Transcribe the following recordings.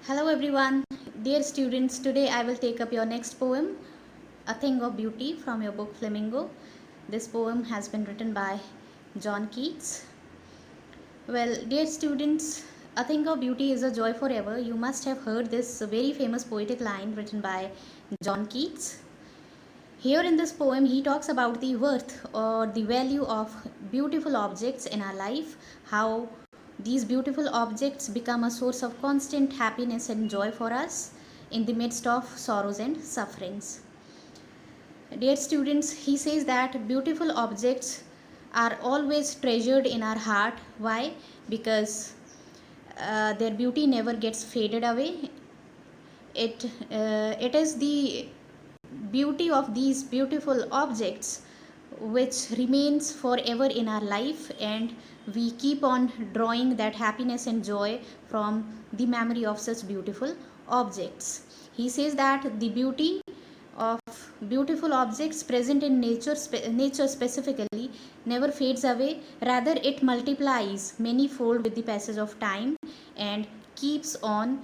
Hello everyone, dear students. Today I will take up your next poem, A Thing of Beauty, from your book Flamingo. This poem has been written by John Keats. Well, dear students, A Thing of Beauty is a joy forever. You must have heard this very famous poetic line written by John Keats. Here in this poem, he talks about the worth or the value of beautiful objects in our life, how these beautiful objects become a source of constant happiness and joy for us in the midst of sorrows and sufferings. Dear students, he says that beautiful objects are always treasured in our heart. Why? Because their beauty never gets faded away. It is the beauty of these beautiful objects which remains forever in our life, and we keep on drawing that happiness and joy from the memory of such beautiful objects. He says that the beauty of beautiful objects present in nature specifically never fades away, rather it multiplies manyfold with the passage of time and keeps on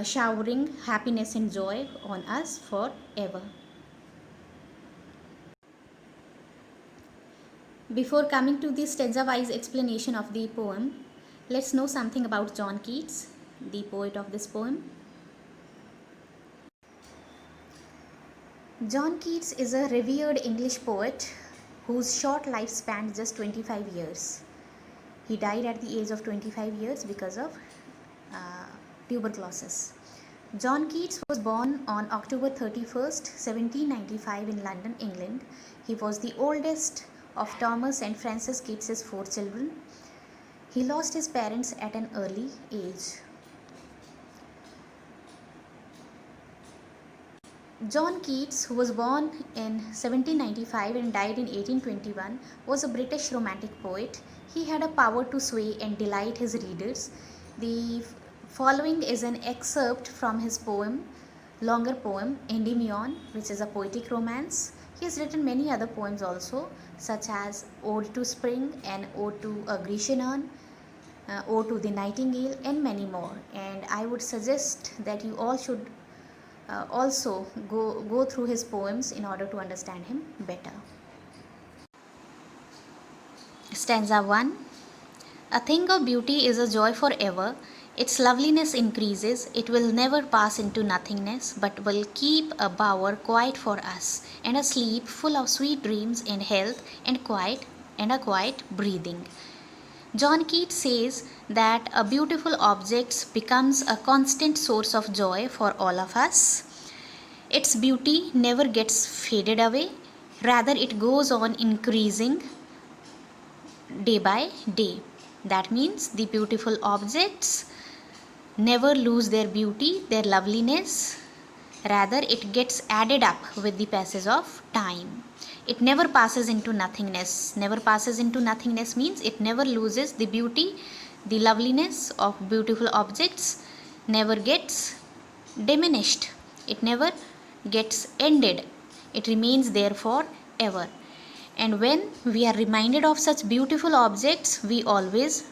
showering happiness and joy on us forever. Before coming to the stanza-wise explanation of the poem, let's know something about John Keats, the poet of this poem. John Keats is a revered English poet whose short life spanned just 25 years. He died at the age of 25 years because of tuberculosis. John Keats was born on October 31st, 1795 in London, England. He was the oldest of Thomas and Frances Keats's 4 children. He lost his parents at an early age. John Keats, who was born in 1795 and died in 1821, was a British romantic poet. He had a power to sway and delight his readers. The following is an excerpt from his longer poem, Endymion, which is a poetic romance. He has written many other poems also, such as Ode to Spring and Ode to a Grecian Urn, Ode to the Nightingale, and many more. And I would suggest that you all should also go through his poems in order to understand him better. Stanza 1. A thing of beauty is a joy forever. Its loveliness increases, it will never pass into nothingness, but will keep a bower quiet for us, and a sleep full of sweet dreams and health and a quiet breathing. John Keats says that a beautiful object becomes a constant source of joy for all of us. Its beauty never gets faded away, rather it goes on increasing day by day. That means the beautiful objects never lose their beauty, their loveliness, rather it gets added up with the passage of time. It never passes into nothingness. Never passes into nothingness means it never loses the beauty, the loveliness of beautiful objects never gets diminished. It never gets ended. It remains there forever. And when we are reminded of such beautiful objects, we always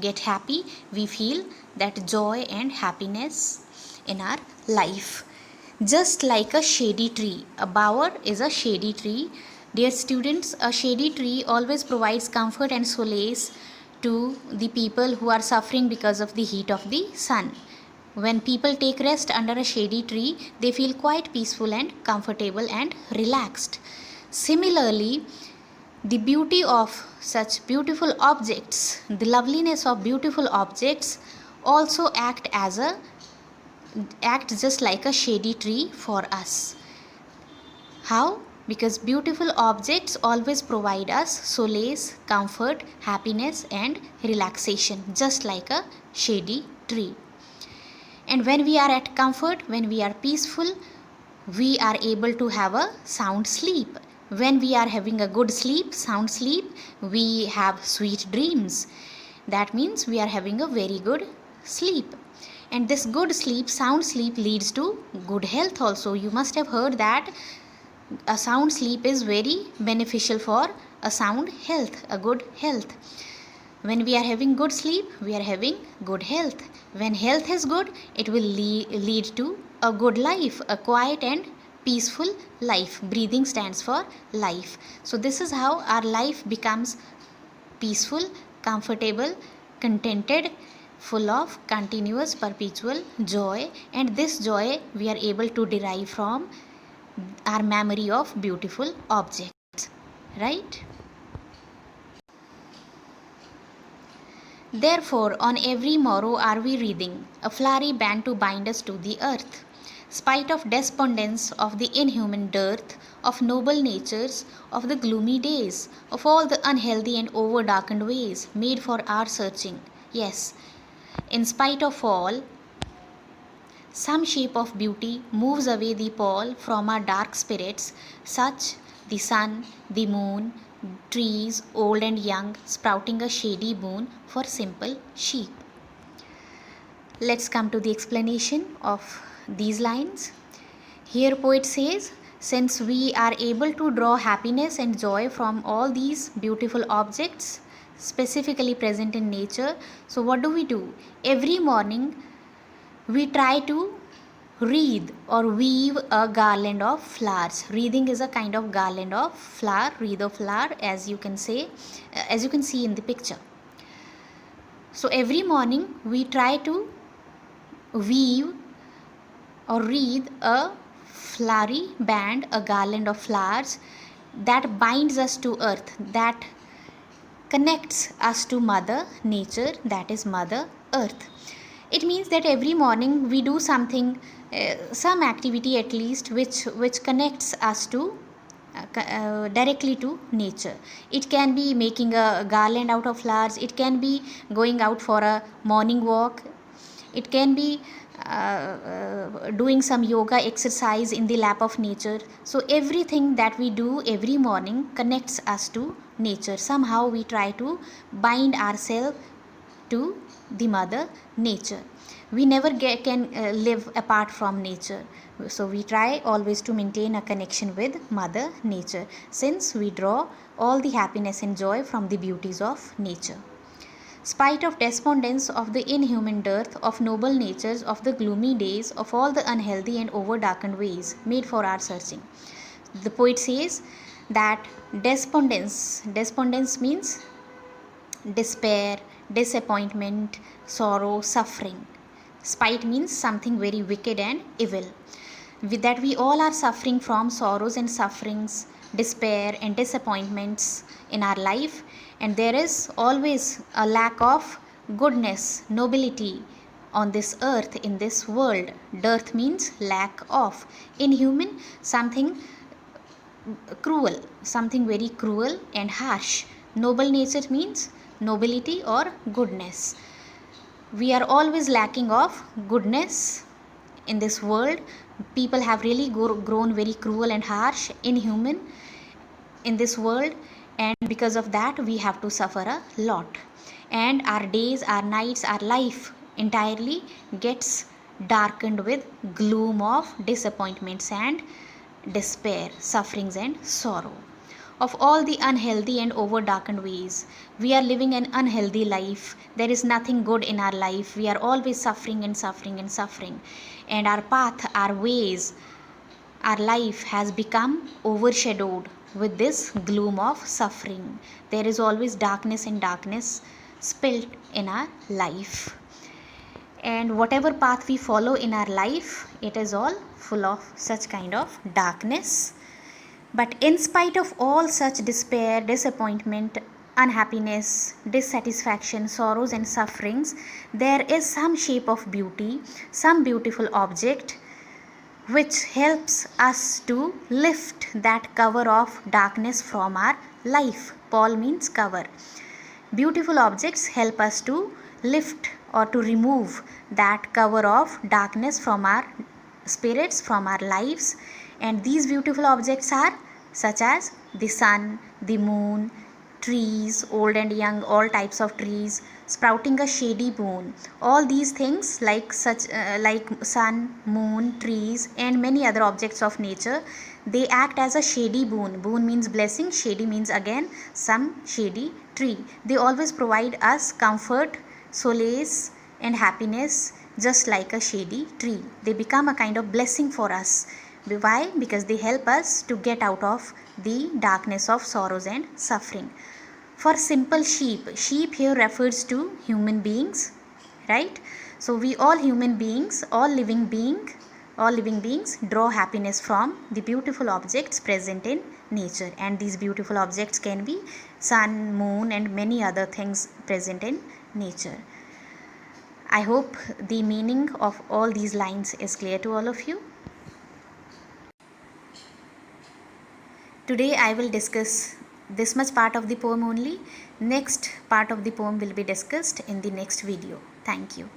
get happy. We feel that joy and happiness in our life. Just like a shady tree. A bower is a shady tree. Dear students, a shady tree always provides comfort and solace to the people who are suffering because of the heat of the sun. When people take rest under a shady tree, they feel quite peaceful and comfortable and relaxed. Similarly, the beauty of such beautiful objects, the loveliness of beautiful objects also act just like a shady tree for us. How? Because beautiful objects always provide us solace, comfort, happiness and relaxation, just like a shady tree. And when we are at comfort, when we are peaceful, we are able to have a sound sleep. When we are having a good sleep, sound sleep, we have sweet dreams. That means we are having a very good sleep. And this good sleep, sound sleep, leads to good health also. You must have heard that a sound sleep is very beneficial for a sound health, a good health. When we are having good sleep, we are having good health. When health is good, it will lead to a good life, a quiet and peaceful life. Breathing stands for life. So, this is how our life becomes peaceful, comfortable, contented, full of continuous perpetual joy, and this joy we are able to derive from our memory of beautiful objects, right? Therefore, on every morrow are we reading a flowery band to bind us to the earth. Spite of despondence, of the inhuman dearth, of noble natures, of the gloomy days, of all the unhealthy and over darkened ways made for our searching. Yes, in spite of all, some shape of beauty moves away the pall from our dark spirits, such the sun, the moon, trees, old and young, sprouting a shady boon for simple sheep. Let's come to the explanation of these lines. Here, poet says, since we are able to draw happiness and joy from all these beautiful objects specifically present in nature, so what do? Every morning we try to wreath or weave a garland of flowers. Wreathing is a kind of garland of flower, wreath of flower, as you can say, as you can see in the picture. So every morning we try to weave or wreath a flowery band, a garland of flowers that binds us to earth, that connects us to Mother Nature, that is Mother Earth. It means that every morning we do something, some activity at least, which connects us to directly to nature. It can be making a garland out of flowers, it can be going out for a morning walk, it can be doing some yoga exercise in the lap of nature. So everything that we do every morning connects us to nature. Somehow we try to bind ourselves to the Mother Nature. We never can live apart from nature. So we try always to maintain a connection with Mother Nature, since we draw all the happiness and joy from the beauties of nature. Spite of despondence, of the inhuman dearth, of noble natures, of the gloomy days, of all the unhealthy and over darkened ways made for our searching. The poet says that despondence means despair, disappointment, sorrow, suffering. Spite means something very wicked and evil. With that, we all are suffering from sorrows and sufferings, despair and disappointments in our life, and there is always a lack of goodness, nobility on this earth, in this world. Dearth means lack of. Inhuman, something cruel, something very cruel and harsh. Noble nature means nobility or goodness. We are always lacking of goodness in this world. People have really grown very cruel and harsh, inhuman in this world, and because of that we have to suffer a lot, and our days, our nights, our life entirely gets darkened with gloom of disappointments and despair, sufferings and sorrow. Of all the unhealthy and over darkened ways, we are living an unhealthy life. There is nothing good in our life. We are always suffering and suffering and suffering, and our path, our ways, our life has become overshadowed with this gloom of suffering. There is always darkness and darkness spilt in our life. And whatever path we follow in our life, it is all full of such kind of darkness. But in spite of all such despair, disappointment, unhappiness, dissatisfaction, sorrows, and sufferings, there is some shape of beauty, some beautiful object which helps us to lift that cover of darkness from our life. Pall means cover. Beautiful objects help us to lift or to remove that cover of darkness from our spirits, from our lives. And these beautiful objects are such as the sun, the moon, trees, old and young, all types of trees, sprouting a shady boon. All these things like sun, moon, trees, and many other objects of nature, they act as a shady boon. Boon means blessing, shady means again some shady tree. They always provide us comfort, solace, and happiness just like a shady tree. They become a kind of blessing for us. Why? Because they help us to get out of the darkness of sorrows and suffering. For simple sheep, sheep here refers to human beings, right? So we all human beings, all living beings draw happiness from the beautiful objects present in nature, and these beautiful objects can be sun, moon, and many other things present in nature. I hope the meaning of all these lines is clear to all of you. Today I will discuss this much part of the poem only. Next part of the poem will be discussed in the next video. Thank you.